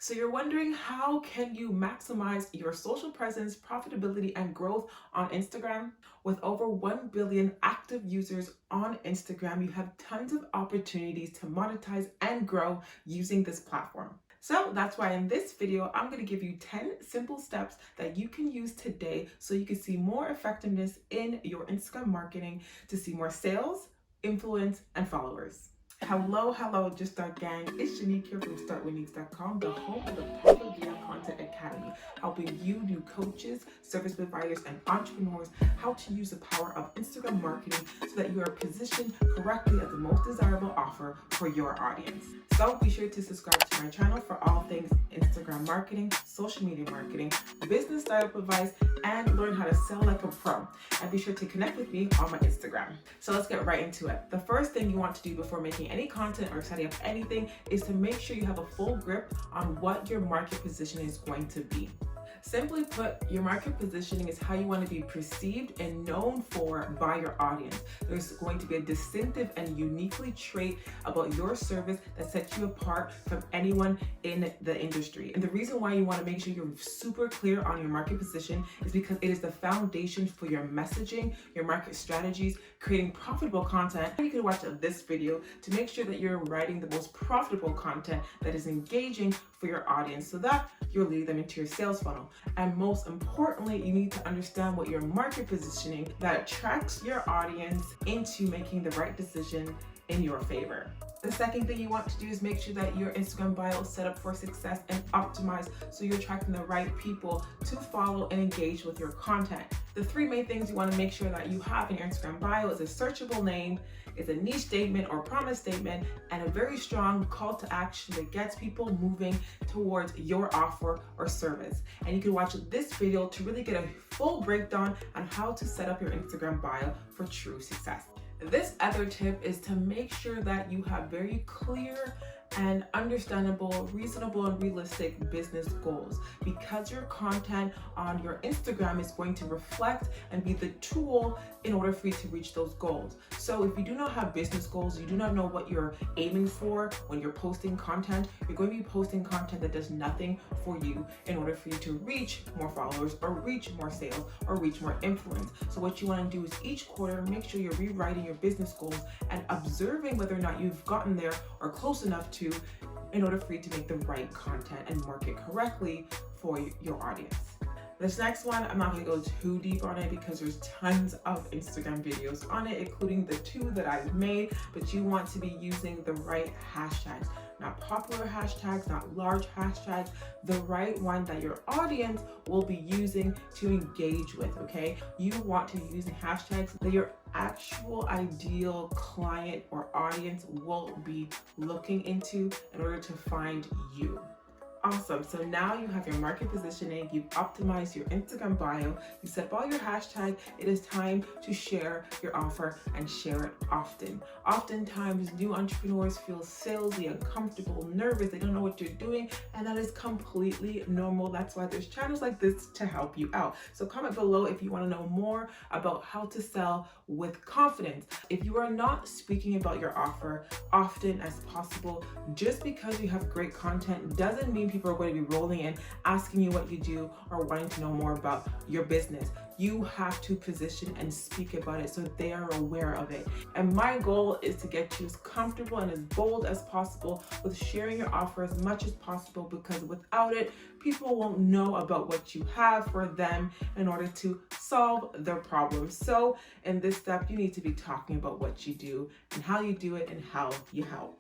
So you're wondering, how can you maximize your social presence, profitability, and growth on Instagram? With over 1 billion active users on Instagram, you have tons of opportunities to monetize and grow using this platform. So that's why in this video, I'm going to give you 10 simple steps that you can use today so you can see more effectiveness in your Instagram marketing to see more sales, influence, and followers. Hello, Just Start Gang. It's Shanique here from StartWithNeeks.com, the home of the Public Video Content Academy, helping you new coaches, service providers, and entrepreneurs how to use the power of Instagram marketing so that you are positioned correctly as the most desirable offer for your audience. So be sure to subscribe to my channel for all things Instagram marketing, social media marketing, business startup advice, and learn how to sell like a pro. And be sure to connect with me on my Instagram. So let's get right into it. The first thing you want to do before making any content or setting up anything is to make sure you have a full grip on what your market positioning is going to be. Simply put, your market positioning is how you want to be perceived and known for by your audience. There's going to be a distinctive and uniquely trait about your service that sets you apart from anyone in the industry. And the reason why you want to make sure you're super clear on your market position is because it is the foundation for your messaging, your market strategies, creating profitable content. And you can watch this video to make sure that you're writing the most profitable content that is engaging for your audience so that you'll lead them into your sales funnel. And most importantly, you need to understand what your market positioning that attracts your audience into making the right decision in your favor. The second thing you want to do is make sure that your Instagram bio is set up for success and optimized so you're attracting the right people to follow and engage with your content. The three main things you want to make sure that you have in your Instagram bio is a searchable name, is a niche statement or promise statement, and a very strong call to action that gets people moving towards your offer or service. And you can watch this video to really get a full breakdown on how to set up your Instagram bio for true success. This other tip is to make sure that you have very clear and understandable, reasonable, and realistic business goals, because your content on your Instagram is going to reflect and be the tool in order for you to reach those goals. So if you do not have business goals, you do not know what you're aiming for when you're posting content, you're going to be posting content that does nothing for you in order for you to reach more followers or reach more sales or reach more influence. So what you want to do is each quarter, make sure you're rewriting your business goals and observing whether or not you've gotten there or close enough to in order for you to make the right content and market correctly for your audience. This next one, I'm not going to go too deep on it because there's tons of Instagram videos on it, including the 2 that I've made, but you want to be using the right hashtags. Not popular hashtags, not large hashtags, the right one that your audience will be using to engage with, okay? You want to use hashtags that your actual ideal client or audience will be looking into in order to find you. Awesome. So now you have your market positioning, you've optimized your Instagram bio, you set up all your hashtags. It is time to share your offer and share it often. Oftentimes, new entrepreneurs feel salesy, uncomfortable, nervous. They don't know what you're doing, and that is completely normal. That's why there's channels like this to help you out. So comment below if you want to know more about how to sell with confidence. If you are not speaking about your offer often as possible, just because you have great content doesn't mean people are going to be rolling in, asking you what you do, or wanting to know more about your business. You have to position and speak about it so they are aware of it. And my goal is to get you as comfortable and as bold as possible with sharing your offer as much as possible, because without it, people won't know about what you have for them in order to solve their problems. So in this step, you need to be talking about what you do and how you do it and how you help.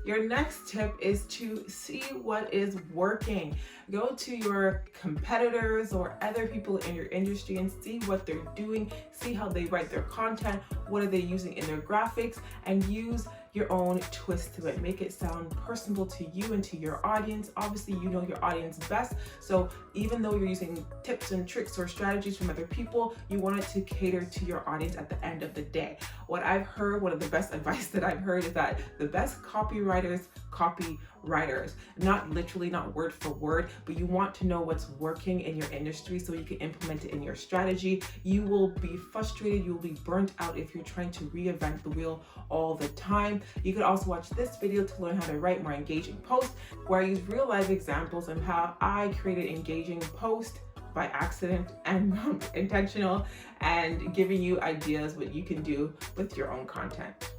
Your next tip is to see what is working. Go to your competitors or other people in your industry and see what they're doing, see how they write their content, what are they using in their graphics, and use your own twist to it. Make it sound personable to you and to your audience. Obviously, you know your audience best. So even though you're using tips and tricks or strategies from other people, you want it to cater to your audience at the end of the day. What I've heard, one of the best advice that I've heard is that the best copywriters copywriters, not literally, not word for word, but you want to know what's working in your industry so you can implement it in your strategy. You will be frustrated, you will be burnt out if you're trying to reinvent the wheel all the time. You could also watch this video to learn how to write more engaging posts, where I use real life examples of how I created engaging posts by accident and intentional, and giving you ideas what you can do with your own content.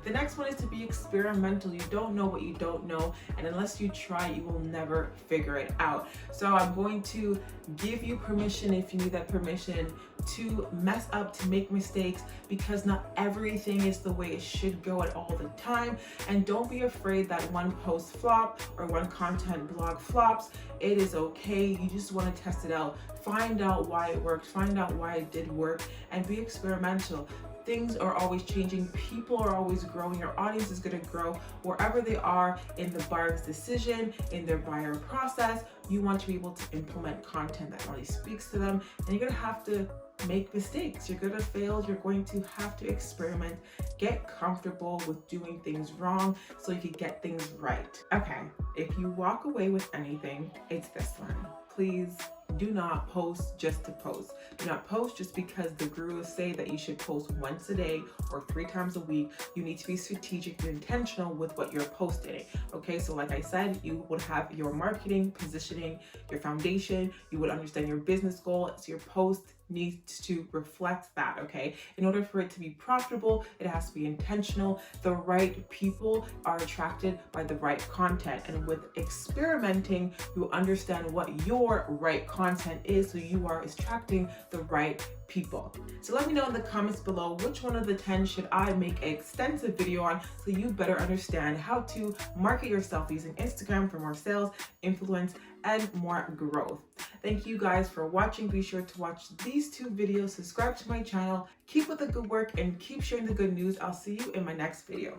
The next one is to be experimental. You don't know what you don't know, and unless you try, you will never figure it out. So I'm going to give you permission, if you need that permission, to mess up, to make mistakes, because not everything is the way it should go at all the time. And don't be afraid that one post flop or one content blog flops. It is okay. You just want to test it out, find out why it worked, find out why it did work, and be experimental. Things are always changing, people are always growing, your audience is going to grow wherever they are in the buyer's decision, in their buyer process. You want to be able to implement content that really speaks to them, and you're going to have to make mistakes, you're going to fail, you're going to have to experiment, get comfortable with doing things wrong so you can get things right. Okay, if you walk away with anything, it's this one. Please do not post just to post. Do not post just because the gurus say that you should post once a day or 3 times a week. You need to be strategic and intentional with what you're posting. Okay, so like I said, you would have your marketing, positioning, your foundation, you would understand your business goal. So your post needs to reflect that, okay? In order for it to be profitable, it has to be intentional. The right people are attracted by the right content. And with experimenting, you understand what your right content is, so you are attracting the right people. So let me know in the comments below, which one of the 10 should I make an extensive video on so you better understand how to market yourself using Instagram for more sales, influence, and more growth. Thank you guys for watching. Be sure to watch these 2 videos, subscribe to my channel, keep with the good work, and keep sharing the good news. I'll see you in my next video.